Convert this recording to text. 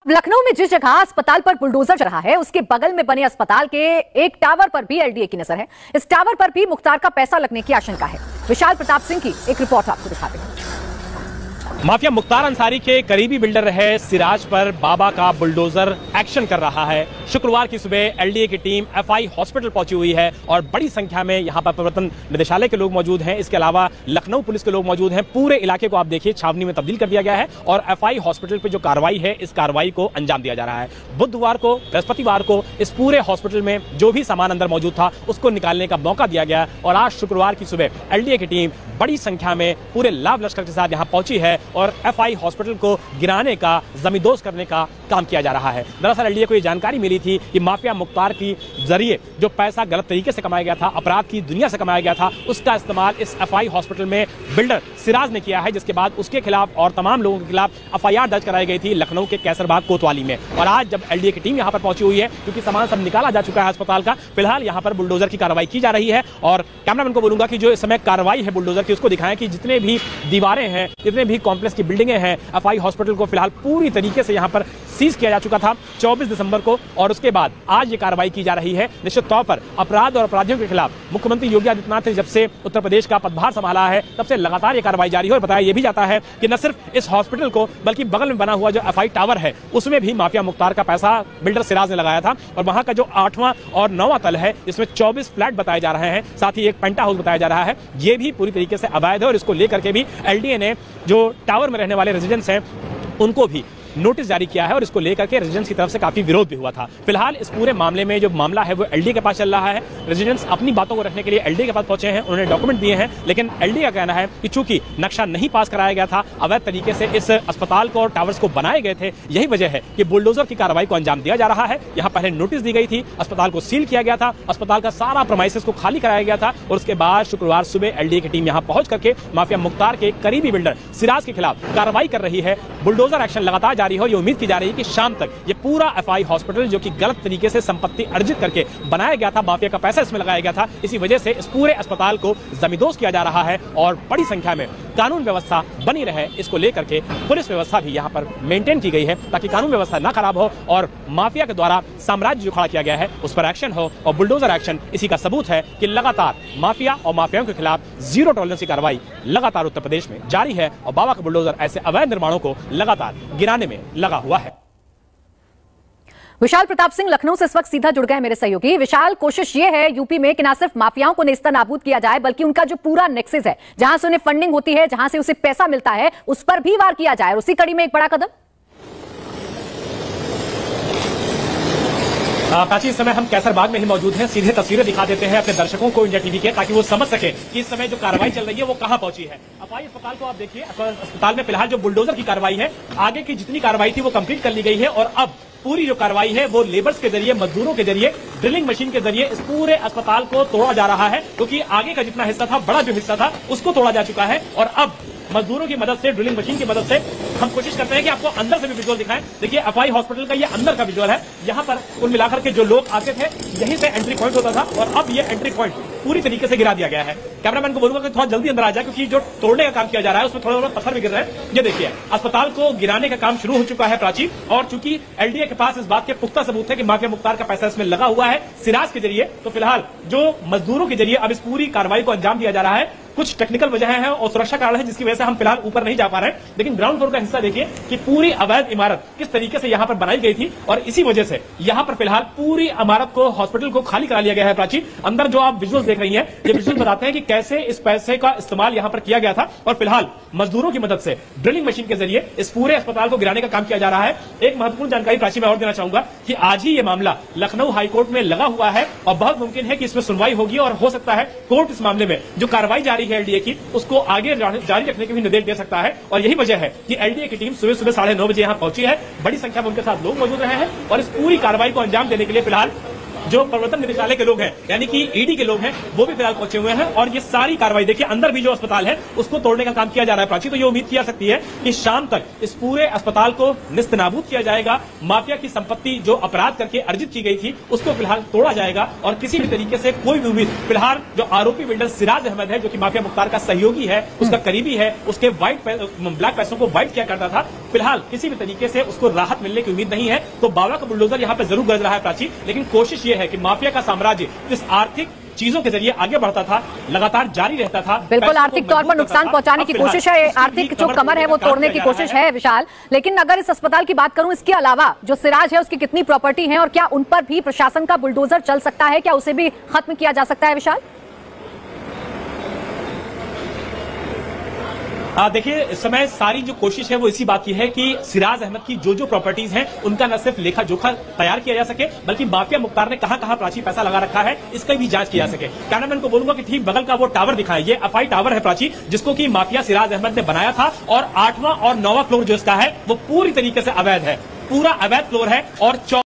लखनऊ में जिस जगह अस्पताल पर बुलडोजर चल रहा है उसके बगल में बने अस्पताल के एक टावर पर भी एलडीए की नजर है। इस टावर पर भी मुख्तार का पैसा लगने की आशंका है। विशाल प्रताप सिंह की एक रिपोर्ट आपको दिखाते हैं। माफिया मुख्तार अंसारी के करीबी बिल्डर रहे सिराज पर बाबा का बुलडोजर एक्शन कर रहा है। शुक्रवार की सुबह एलडीए की टीम एफआई हॉस्पिटल पहुंची हुई है और बड़ी संख्या में यहां पर प्रवर्तन निदेशालय के लोग मौजूद हैं। इसके अलावा लखनऊ पुलिस के लोग मौजूद हैं। पूरे इलाके को आप देखिए छावनी में तब्दील कर दिया गया है और एफआई हॉस्पिटल पर जो कार्रवाई है इस कार्रवाई को अंजाम दिया जा रहा है। बुधवार को बृहस्पतिवार को इस पूरे हॉस्पिटल में जो भी सामान अंदर मौजूद था उसको निकालने का मौका दिया गया और आज शुक्रवार की सुबह एलडीए की टीम बड़ी संख्या में पूरे लाभ लश्कर के साथ यहां पहुंची है और एफआई हॉस्पिटल को गिराने का, जमींदोज करने का काम किया जा रहा है। दरअसल एलडीए को यह जानकारी मिली थी कि माफिया मुख्तार की जरिए जो पैसा गलत तरीके से कमाया गया था, अपराध की दुनिया से कमाया गया था, उसका इस्तेमाल इस एफआई हॉस्पिटल में बिल्डर सिराज ने किया है, जिसके बाद उसके खिलाफ और तमाम लोगों के खिलाफ एफआईआर दर्ज कराई गई थी लखनऊ के कैसरबाग कोतवाली में। और आज जब एलडीए की टीम यहां पर पहुंची हुई है, क्योंकि सामान सब निकाला जा चुका है अस्पताल का, फिलहाल यहां पर बुलडोजर की कार्रवाई की जा रही है। और कैमरामैन को बोलूंगा कि जो इस समय कार्रवाई है बुलडोजर की उसको दिखाएं कि जितने भी दीवारें हैं, जितने भी कॉम्प्लेक्स की बिल्डिंगें हैं, एफआई हॉस्पिटल को फिलहाल पूरी तरीके से यहां पर सीज किया जा चुका था 24 दिसंबर को और उसके बाद आज ये कार्रवाई की जा रही है। निश्चित तौर पर अपराध और अपराधियों के खिलाफ मुख्यमंत्री योगी आदित्यनाथ ने जब से उत्तर प्रदेश का पदभार संभाला है तब से लगातार ये कार्रवाई जारी है। और बताया यह भी जाता है कि न सिर्फ इस हॉस्पिटल को बल्कि बगल में बना हुआ जो एफआई टावर है उसमें भी माफिया मुख्तार का पैसा बिल्डर सिराज ने लगाया था। और वहां का जो 8वां और 9वां तल है इसमें 24 फ्लैट बताए जा रहे हैं, साथ ही एक पेंटा हाउस बताया जा रहा है, ये भी पूरी तरीके से अवैध है। और इसको लेकर के भी एलडीए ने जो टावर में रहने वाले रेजिडेंट्स हैं उनको भी नोटिस जारी किया है और इसको लेकर के रेजिडेंट्स की तरफ से काफी विरोध भी हुआ था। फिलहाल इस पूरे मामले में जो मामला है वो एलडीए के पास चल रहा है। रेजिडेंट्स अपनी बातों को रखने के लिए एलडीए के पास पहुंचे हैं, उन्होंने डॉक्यूमेंट दिए हैं, लेकिन एलडीए का कहना है कि चूंकि नक्शा नहीं पास कराया गया था, अवैध तरीके से इस अस्पताल को और टावर्स को बनाए गए थे, यही वजह है कि बुलडोजर की कार्रवाई को अंजाम दिया जा रहा है। यहाँ पहले नोटिस दी गई थी, अस्पताल को सील किया गया था, अस्पताल का सारा प्रेमाइसेस को खाली कराया गया था और उसके बाद शुक्रवार सुबह एलडीए की टीम यहाँ पहुंच करके माफिया मुख्तार के करीबी बिल्डर सिराज के खिलाफ कार्रवाई कर रही है। बुलडोजर एक्शन लगातार जारी है और ये उम्मीद की जा रही है कि शाम तक ये पूरा एफआई हॉस्पिटल जो कि गलत तरीके से संपत्ति अर्जित करके बनाया गया था, माफिया का पैसा इसमें लगाया गया था, इसी वजह से इस पूरे अस्पताल को जमींदोज किया जा रहा है और बड़ी संख्या में कानून व्यवस्था बनी रहे, इसको लेकर के पुलिस व्यवस्था भी यहाँ पर मेंटेन की गई है ताकि कानून व्यवस्था ना खराब हो और माफिया के द्वारा साम्राज्य जो खड़ा किया गया है उस पर एक्शन हो। और बुलडोजर एक्शन इसी का सबूत है कि लगातार माफिया और माफियाओं के खिलाफ जीरो टॉलरेंस की कार्रवाई लगातार उत्तर प्रदेश में जारी है और बाबा का बुलडोजर ऐसे अवैध निर्माणों को लगातार गिराने में लगा हुआ है। विशाल प्रताप सिंह लखनऊ से इस वक्त सीधा जुड़ गए हैं मेरे सहयोगी। विशाल, कोशिश ये है यूपी में कि ना सिर्फ माफियाओं को नेस्तनाबूद किया जाए बल्कि उनका जो पूरा नेक्सस है, जहां से उन्हें फंडिंग होती है, जहां से उसे पैसा मिलता है, उस पर भी वार किया जाए। और उसी कड़ी में एक बड़ा कदम प्राची, इस समय हम कैसरबाग में ही मौजूद हैं। सीधे तस्वीरें दिखा देते हैं अपने दर्शकों को इंडिया टीवी के, ताकि वो समझ सके कि इस समय जो कार्रवाई चल रही है वो कहां पहुंची है। एफआई अस्पताल को आप देखिए, अस्पताल में फिलहाल जो बुलडोजर की कार्रवाई है, आगे की जितनी कार्रवाई थी वो कंप्लीट कर ली गई है और अब पूरी जो कार्रवाई है वो लेबर्स के जरिए, मजदूरों के जरिए, ड्रिलिंग मशीन के जरिए इस पूरे अस्पताल को तोड़ा जा रहा है, क्योंकि आगे का जितना हिस्सा था, बड़ा जो हिस्सा था, उसको तोड़ा जा चुका है। और अब मजदूरों की मदद से, ड्रिलिंग मशीन की मदद से हम कोशिश करते हैं कि आपको अंदर से भी विजुअल दिखाएं। देखिए एफआई हॉस्पिटल का ये अंदर का विजुअल है। यहाँ पर कुल मिलाकर के जो लोग आते थे यहीं से एंट्री पॉइंट होता था और अब ये एंट्री पॉइंट पूरी तरीके से गिरा दिया गया है। कैमरामैन को बोलूंगा कि थोड़ा जल्दी अंदर आ जाए, क्योंकि जो तोड़ने का काम किया जा रहा है उसमें थोड़ा थोड़ा पत्थर भी गिर रहे हैं। ये देखिए अस्पताल को गिराने का काम शुरू हो चुका है प्राची, और चूंकि एलडीए के पास इस बात के पुख्ता सबूत है कि माफिया मुख्तार का पैसा इसमें लगा हुआ है सिराज के जरिए, तो फिलहाल जो मजदूरों के जरिए अब इस पूरी कार्रवाई को अंजाम दिया जा रहा है। कुछ टेक्निकल वजह है और सुरक्षा कारण है जिसकी वजह से हम फिलहाल ऊपर नहीं जा पा रहे हैं, लेकिन ग्राउंड फ्लोर का हिस्सा देखिए कि पूरी अवैध इमारत किस तरीके से यहाँ पर बनाई गई थी और इसी वजह से यहाँ पर फिलहाल पूरी इमारत को, हॉस्पिटल को खाली करा लिया गया है। प्राची, अंदर जो आप विजुअल देख रही हैं, ये विजुअल बताते हैं कि कैसे इस पैसे का इस्तेमाल यहाँ पर किया गया था और फिलहाल मजदूरों की मदद से, ड्रिलिंग मशीन के जरिए इस पूरे अस्पताल को गिराने का काम किया जा रहा है। एक महत्वपूर्ण जानकारी प्राची मैं और देना चाहूंगा कि आज ही ये मामला लखनऊ हाईकोर्ट में लगा हुआ है और बहुत मुमकिन है कि इसमें सुनवाई होगी और हो सकता है कोर्ट इस मामले में जो कार्रवाई जारी है एलडीए की को आगे जारी रखने के भी निर्देश दे सकता है। और यही वजह है कि एलडीए की टीम सुबह सुबह 9:30 बजे यहां पहुंची है। बड़ी संख्या में उनके साथ लोग मौजूद रहे हैं और इस पूरी कार्रवाई को अंजाम देने के लिए फिलहाल जो प्रवर्तन निदेशालय के लोग हैं यानी कि ईडी के लोग हैं वो भी फिलहाल पहुंचे हुए हैं और ये सारी कार्रवाई देखिए अंदर भी जो अस्पताल है उसको तोड़ने का काम किया जा रहा है। प्राची, तो ये उम्मीद की जा सकती है कि शाम तक इस पूरे अस्पताल को निस्तनाबूद किया जाएगा, माफिया की संपत्ति जो अपराध करके अर्जित की गई थी उसको फिलहाल तोड़ा जाएगा और किसी भी तरीके से कोई भी उम्मीद फिलहाल जो आरोपी बिल्डर सिराज अहमद है जो कि माफिया मुख्तार का सहयोगी है, उसका करीबी है, उसके ब्लैक पैसों को वाइट किया करता था, फिलहाल किसी भी तरीके से उसको राहत मिलने की उम्मीद नहीं है। तो बाबा का बुलडोजर यहाँ पे जरूर गरज रहा है प्राची, लेकिन कोशिश ये है कि माफिया का साम्राज्य जिस आर्थिक चीजों के जरिए आगे बढ़ता था लगातार जारी रहता था। बिल्कुल आर्थिक तौर पर नुकसान पहुंचाने की कोशिश है, आर्थिक जो कमर है वो तोड़ने की कोशिश है विशाल। लेकिन अगर इस अस्पताल की बात करूं, इसके अलावा जो सिराज है उसकी कितनी प्रॉपर्टी है और क्या उन पर भी प्रशासन का बुलडोजर चल सकता है, क्या उसे भी खत्म किया जा सकता है विशाल? देखिए इस समय सारी जो कोशिश है वो इसी बात की है कि सिराज अहमद की जो प्रॉपर्टीज हैं उनका न सिर्फ लेखा जोखा तैयार किया जा सके बल्कि माफिया मुख्तार ने कहां प्राची पैसा लगा रखा है इसका भी जांच किया जा सके। कैमरामैन को बोलूंगा कि ठीक बगल का वो टावर दिखाए, ये एफआई टावर है प्राची, जिसको कि माफिया सिराज अहमद ने बनाया था और 8वां और 9वां फ्लोर जो इसका है वो पूरी तरीके से अवैध है, पूरा अवैध फ्लोर है और